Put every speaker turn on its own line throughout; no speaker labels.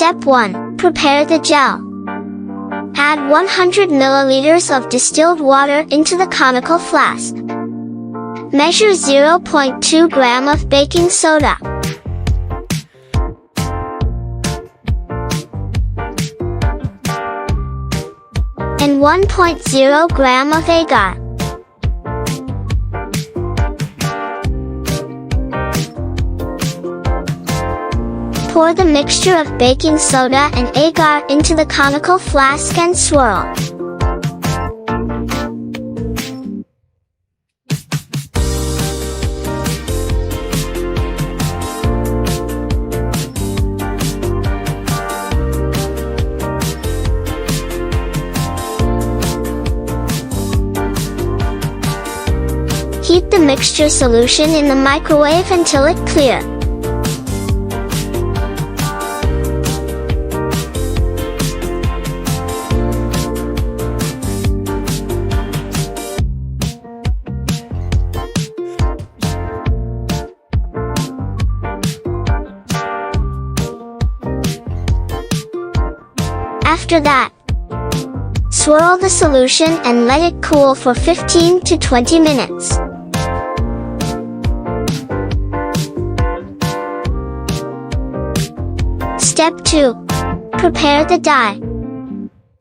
Step 1. Prepare the gel. Add 100 milliliters of distilled water into the conical flask. Measure 0.2 gram of baking soda. And 1.0 gram of agar. Pour the mixture of baking soda and agar into the conical flask and swirl. Heat the mixture solution in the microwave until it clears. After that, swirl the solution and let it cool for 15 to 20 minutes. Step 2. Prepare the dye.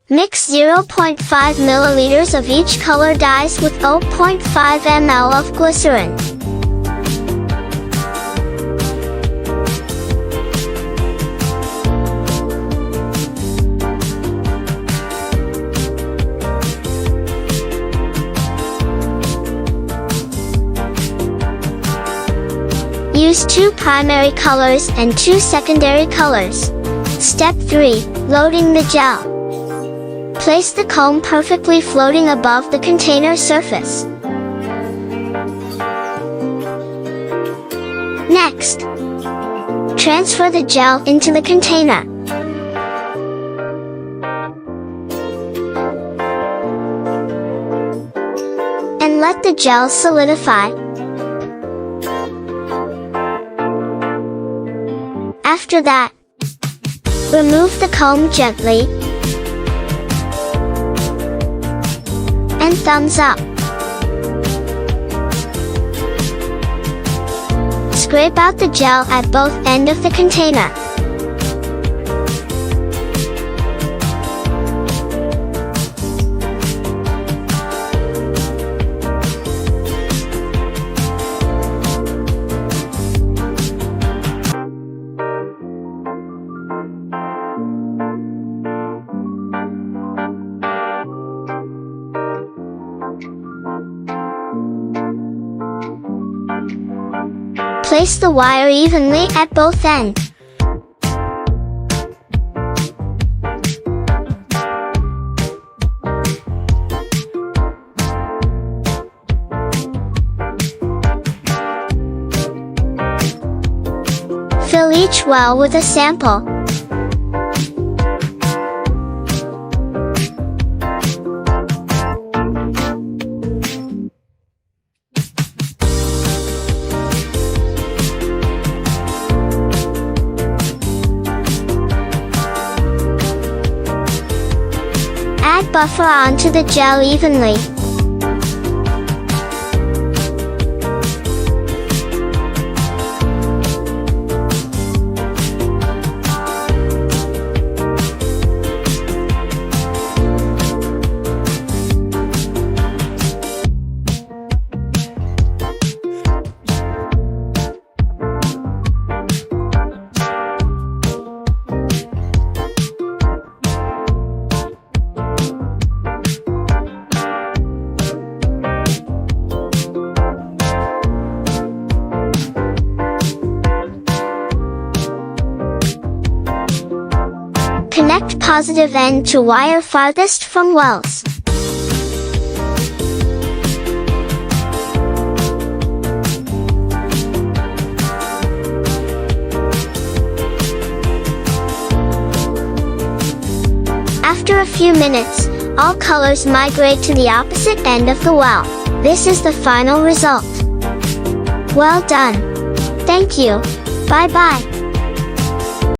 Mix 0.5 milliliters of each color dyes with 0.5 ml of glycerin. Use 2 primary colors and 2 secondary colors. Step 3. Loading the gel. Place the comb perfectly floating above the container surface. Next, transfer the gel into the container. And let the gel solidify. After that, remove the comb gently and thumbs up. Scrape out the gel at both ends of the container. Place the wire evenly at both ends. Fill each well with a sample. Add buffer onto the gel evenly. Connect positive end to wire farthest from wells. After a few minutes, all colors migrate to the opposite end of the well. This is the final result. Well done. Thank you. Bye-bye.